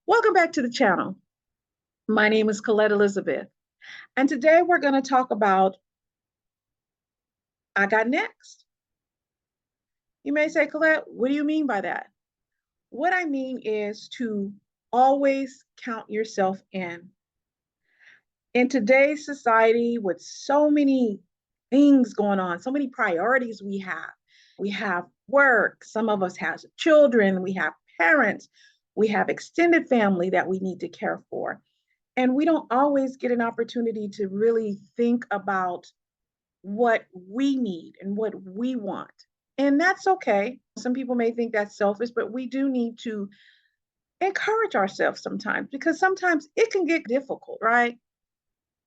Welcome back to the channel. My name is Colette Elizabeth, and today we're going to talk about I got next. You may say, Colette, what do you mean by that? What I mean is to always count yourself in. In today's society, with so many things going on, so many priorities we have work, some of us have children, we have parents, we have extended family that we need to care for. And we don't always get an opportunity to really think about what we need and what we want. And that's okay. Some people may think that's selfish, but we do need to encourage ourselves sometimes because sometimes it can get difficult, right?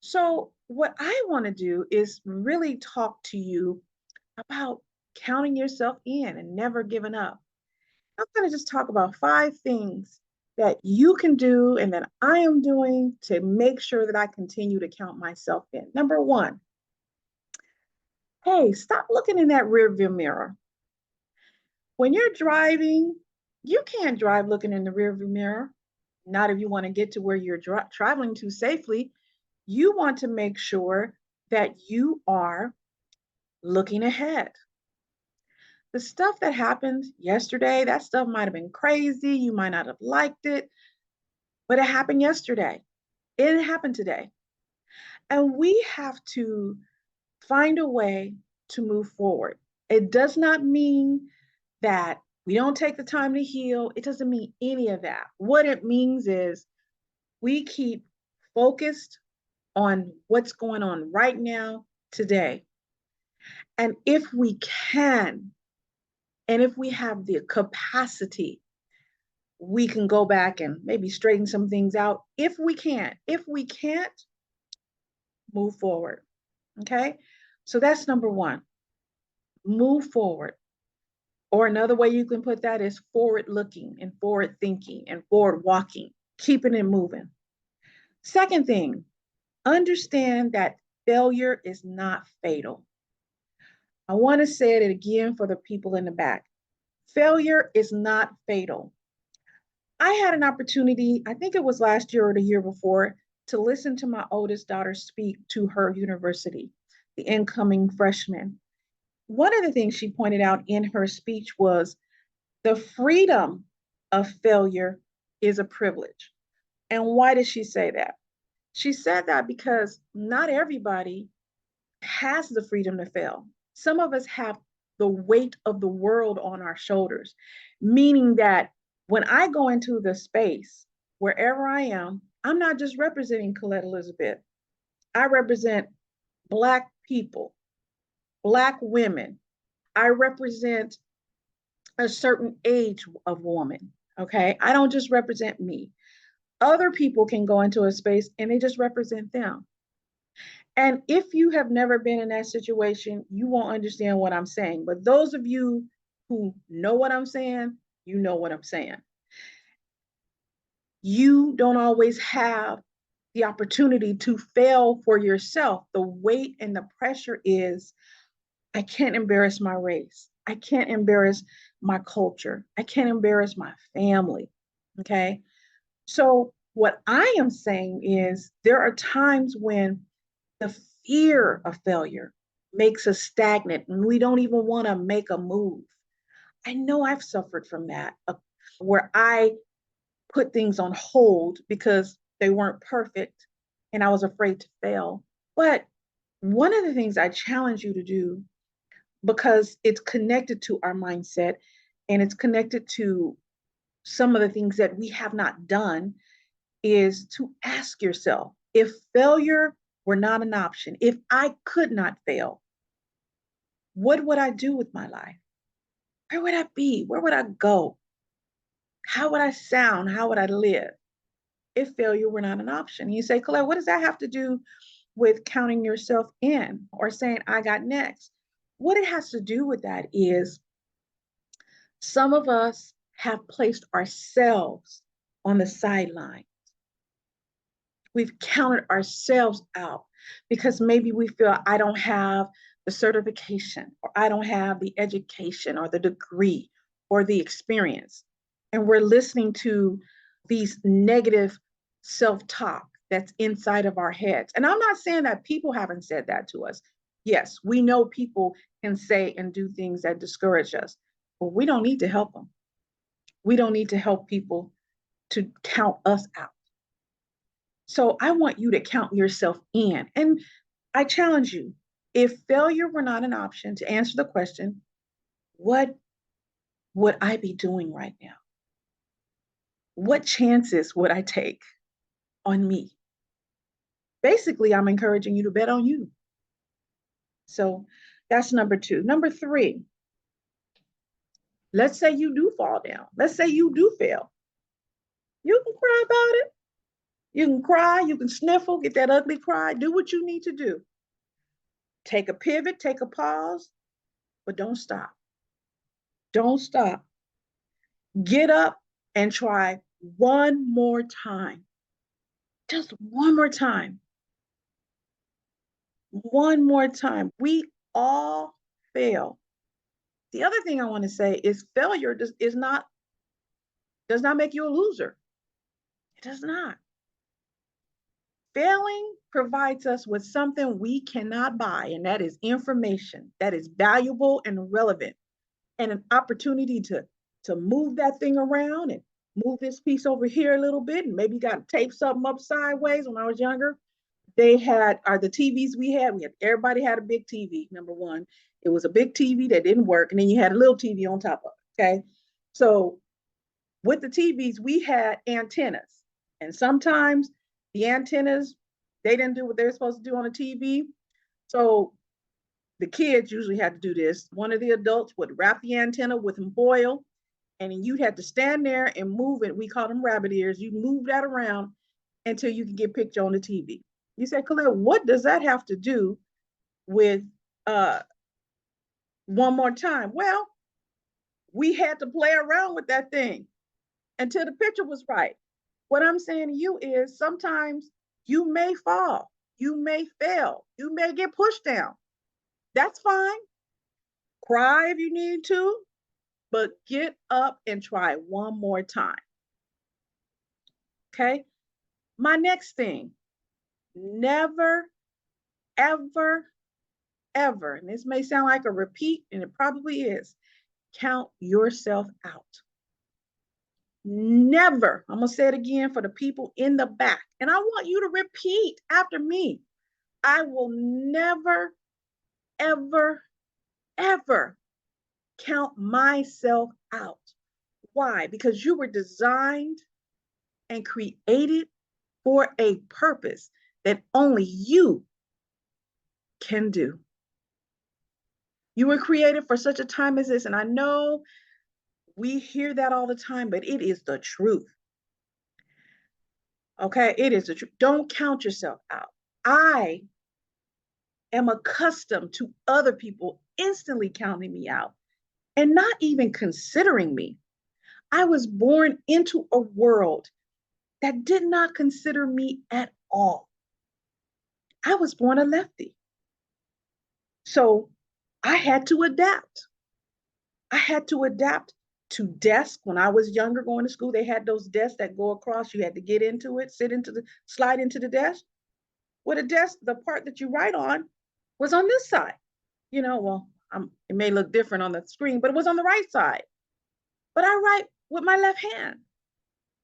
So, what I want to do is really talk to you about counting yourself in and never giving up. I'm going to just talk about 5 things that you can do and that I am doing to make sure that I continue to count myself in. Number one, hey, stop looking in that rearview mirror. When you're driving, you can't drive looking in the rearview mirror. Not if you want to get to where you're traveling to safely. You want to make sure that you are looking ahead. The stuff that happened yesterday, that stuff might have been crazy. You might not have liked it, but it happened yesterday. It didn't happen today. And we have to find a way to move forward. It does not mean that we don't take the time to heal. It doesn't mean any of that. What it means is we keep focused on what's going on right now, today. And if we can, and if we have the capacity, we can go back and maybe straighten some things out. If we can't, move forward. Okay. So that's number one, move forward. Or another way you can put that is forward looking and forward thinking and forward walking, keeping it moving. Second thing, understand that failure is not fatal. I want to say it again for the people in the back. Failure is not fatal. I had an opportunity, I think it was last year or the year before, to listen to my oldest daughter speak to her university, the incoming freshman. One of the things she pointed out in her speech was the freedom of failure is a privilege. And why did she say that? She said that because not everybody has the freedom to fail. Some of us have the weight of the world on our shoulders, meaning that when I go into the space, wherever I am, I'm not just representing Colette Elizabeth. I represent Black people, Black women. I represent a certain age of woman. Okay. I don't just represent me. Other people can go into a space and they just represent them. And if you have never been in that situation, you won't understand what I'm saying. But those of you who know what I'm saying, you know what I'm saying. You don't always have the opportunity to fail for yourself. The weight and the pressure is I can't embarrass my race. I can't embarrass my culture. I can't embarrass my family. Okay. So, what I am saying is there are times when the fear of failure makes us stagnant and we don't even want to make a move. I know I've suffered from that, where I put things on hold because they weren't perfect and I was afraid to fail. But one of the things I challenge you to do, because it's connected to our mindset and it's connected to some of the things that we have not done, is to ask yourself, if failure were not an option, if I could not fail, what would I do with my life? Where would I be? Where would I go? How would I sound? How would I live if failure were not an option? And you say, Colette, what does that have to do with counting yourself in or saying, I got next? What it has to do with that is some of us have placed ourselves on the sideline. We've counted ourselves out because maybe we feel I don't have the certification or I don't have the education or the degree or the experience. And we're listening to these negative self-talk that's inside of our heads. And I'm not saying that people haven't said that to us. Yes, we know people can say and do things that discourage us, but we don't need to help them. We don't need to help people to count us out. So I want you to count yourself in. And I challenge you, if failure were not an option, to answer the question, what would I be doing right now? What chances would I take on me? Basically, I'm encouraging you to bet on you. So that's number two. Number three, let's say you do fall down. Let's say you do fail. You can cry about it. You can cry, you can sniffle, get that ugly cry, do what you need to do. Take a pivot, take a pause, but don't stop. Don't stop. Get up and try one more time. Just one more time. One more time. We all fail. The other thing I want to say is failure does not make you a loser. It does not. Failing provides us with something we cannot buy, and that is information that is valuable and relevant, and an opportunity to move that thing around and move this piece over here a little bit, and maybe got to tape something up sideways. When I was younger, they had the TVs we had everybody had a big TV. Number one, it was a big TV that didn't work, and then you had a little TV on top of it. Okay, so with the TVs we had antennas, and sometimes the antennas, they didn't do what they were supposed to do on the TV. So the kids usually had to do this. One of the adults would wrap the antenna with foil, and then you had to stand there and move it. We call them rabbit ears. You move that around until you can get a picture on the TV. You said, Colette, what does that have to do with one more time? Well, we had to play around with that thing until the picture was right. What I'm saying to you is sometimes you may fall, you may fail, you may get pushed down. That's fine. Cry if you need to, but get up and try one more time. Okay? My next thing, never, ever, ever, and this may sound like a repeat, and it probably is, count yourself out. Never, I'm going to say it again for the people in the back, and I want you to repeat after me. I will never, ever, ever count myself out. Why? Because you were designed and created for a purpose that only you can do. You were created for such a time as this, and I know we hear that all the time, but it is the truth. Okay, it is the truth. Don't count yourself out. I am accustomed to other people instantly counting me out and not even considering me. I was born into a world that did not consider me at all. I was born a lefty. So I had to adapt. I had to adapt to desk. When I was younger going to school, they had those desks that go across. You had to get into it, slide into the desk. Well, the desk, the part that you write on was on this side. It may look different on the screen, but it was on the right side. But I write with my left hand.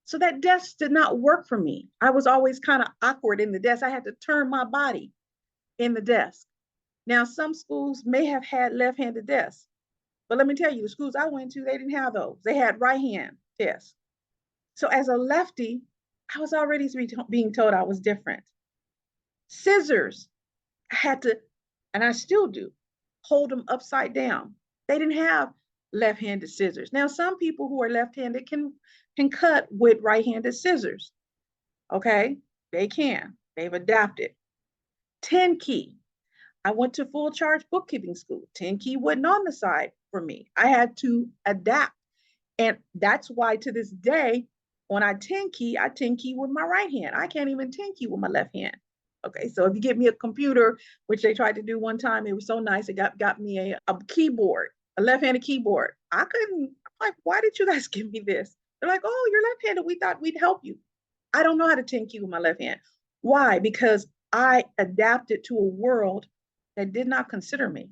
So that desk did not work for me. I was always kind of awkward in the desk. I had to turn my body in the desk. Now, some schools may have had left-handed desks, but let me tell you, the schools I went to, they didn't have those. They had right-hand desks. So as a lefty, I was already being told I was different. Scissors, I had to, and I still do, hold them upside down. They didn't have left-handed scissors. Now, some people who are left-handed can cut with right-handed scissors. Okay, they can. They've adapted. 10 key. I went to full charge bookkeeping school. 10 key wasn't on the side for me. I had to adapt. And that's why to this day, when I 10 key with my right hand. I can't even 10 key with my left hand. Okay, so if you get me a computer, which they tried to do one time, it was so nice. It got me a keyboard, a left-handed keyboard. I couldn't, I'm like, why did you guys give me this? They're like, oh, you're left-handed. We thought we'd help you. I don't know how to 10 key with my left hand. Why? Because I adapted to a world that did not consider me.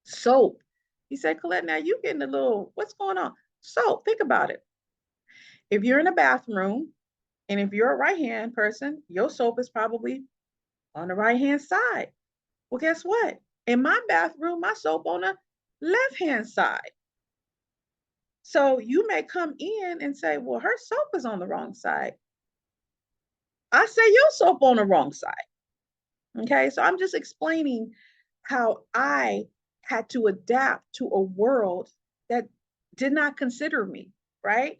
Soap. He said, Colette, now you getting a little, what's going on? So think about it. If you're in a bathroom and if you're a right hand person, your soap is probably on the right hand side. Well, guess what? In my bathroom, my soap on the left hand side. So you may come in and say, well, her soap is on the wrong side. I say your soap on the wrong side. Okay, so I'm just explaining how I had to adapt to a world that did not consider me, right?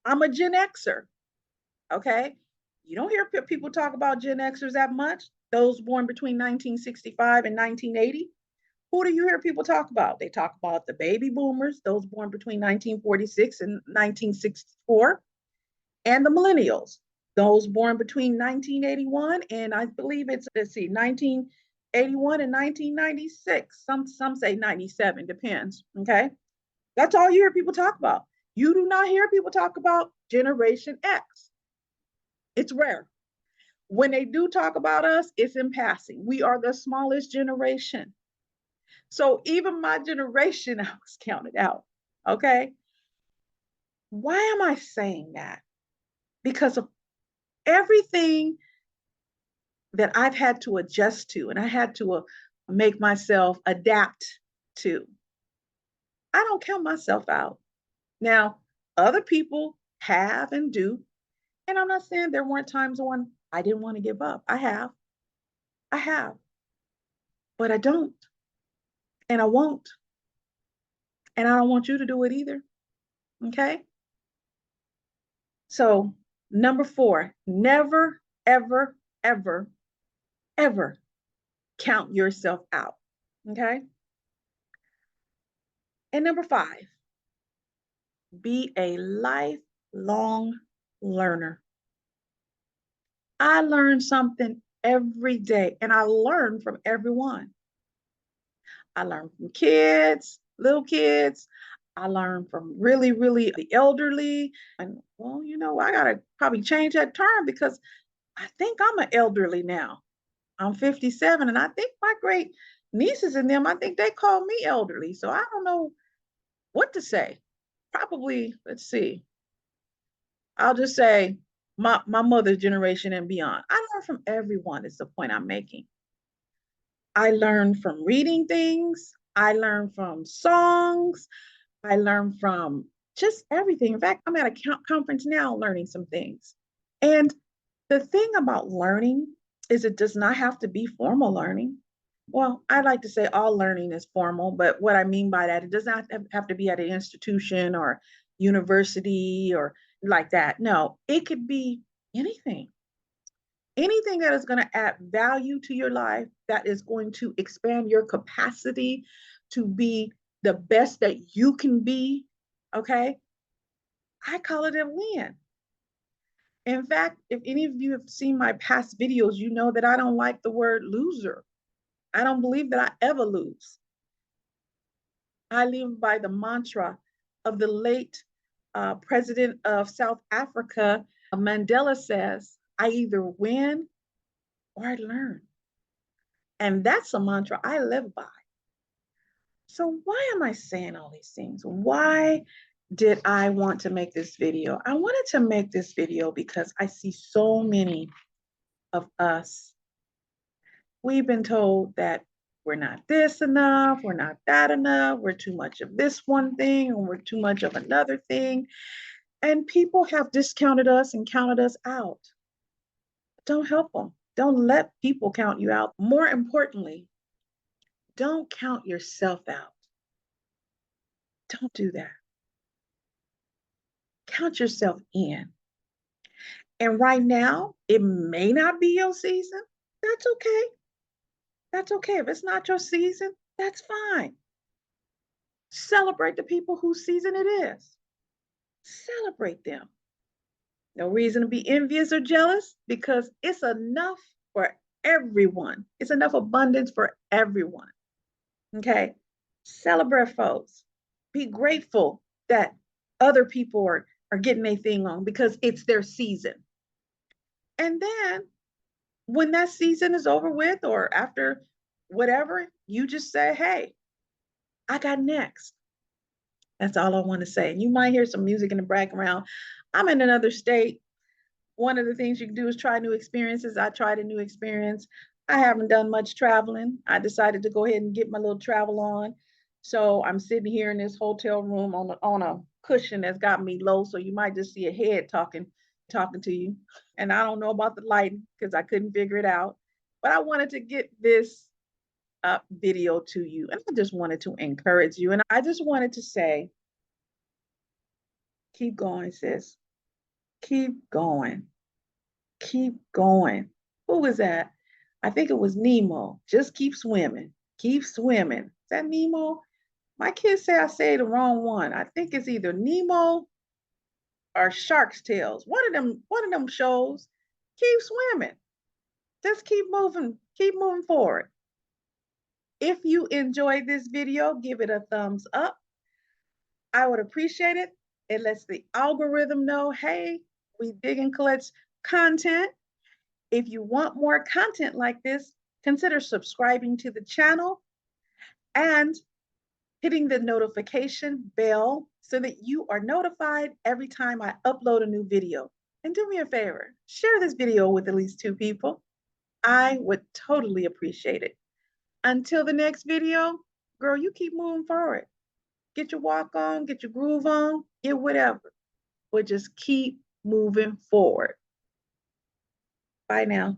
I'm a Gen Xer, okay? You don't hear people talk about Gen Xers that much, those born between 1965 and 1980. Who do you hear people talk about? They talk about the baby boomers, those born between 1946 and 1964, and the millennials, those born between 1981 and I believe it's, let's see, 1981 and 1996. Some say 97, depends. Okay. That's all you hear people talk about. You do not hear people talk about Generation X. It's rare. When they do talk about us, it's in passing. We are the smallest generation. So even my generation, I was counted out. Okay. Why am I saying that? Because of everything that I've had to adjust to and I had to make myself adapt to. I don't count myself out. Now, other people have and do. And I'm not saying there weren't times when I didn't want to give up. I have. I have. But I don't. And I won't. And I don't want you to do it either. Okay? So, number 4, never, ever, ever, ever count yourself out. Okay? And number 5, be a lifelong learner. I learn something every day, and I learn from everyone. I learn from kids, little kids. I learn from really, really the elderly. And well, I got to probably change that term because I think I'm an elderly now. I'm 57, and I think my great nieces and them, I think they call me elderly. So I don't know what to say. Probably, let's see. I'll just say my mother's generation and beyond. I learn from everyone, is the point I'm making. I learn from reading things. I learn from songs. I learn from just everything. In fact, I'm at a conference now learning some things. And the thing about learning is it does not have to be formal learning. Well, I like to say all learning is formal, but what I mean by that, it does not have to be at an institution or university or like that. No, it could be anything. Anything that is going to add value to your life, that is going to expand your capacity to be the best that you can be, okay? I call it a win. In fact, if any of you have seen my past videos, you know that I don't like the word loser. I don't believe that I ever lose. I live by the mantra of the late president of South Africa, Mandela says, I either win or I learn. And that's a mantra I live by. So why am I saying all these things? Why did I want to make this video? I wanted to make this video because I see so many of us. We've been told that we're not this enough, we're not that enough, we're too much of this one thing, and we're too much of another thing. And people have discounted us and counted us out. Don't help them. Don't let people count you out. More importantly, don't count yourself out. Don't do that. Count yourself in. And right now, it may not be your season. That's okay. That's okay. If it's not your season, that's fine. Celebrate the people whose season it is. Celebrate them. No reason to be envious or jealous because it's enough for everyone. It's enough abundance for everyone. Okay. Celebrate folks. Be grateful that other people are are getting their thing on because it's their season. And then when that season is over with, or after whatever, you just say, hey, I got next. That's all I want to say. You might hear some music in the background. I'm in another state. One of the things you can do is try new experiences. I tried a new experience. I haven't done much traveling. I decided to go ahead and get my little travel on. So I'm sitting here in this hotel room on a cushion that's got me low. So you might just see a head talking to you. And I don't know about the lighting because I couldn't figure it out. But I wanted to get this video to you. And I just wanted to encourage you. And I just wanted to say, keep going, sis. Keep going. Keep going. Who was that? I think it was Nemo. Just keep swimming. Keep swimming. Is that Nemo? My kids say I say the wrong one. I think it's either Nemo or Shark's Tales. One of them shows. Keep swimming. Just keep moving forward. If you enjoyed this video, give it a thumbs up. I would appreciate it. It lets the algorithm know, hey, we digging Colette's content. If you want more content like this, consider subscribing to the channel and hitting the notification bell so that you are notified every time I upload a new video. And do me a favor, share this video with at least 2 people. I would totally appreciate it. Until the next video, girl, you keep moving forward. Get your walk on, get your groove on, get whatever. But just keep moving forward. Bye now.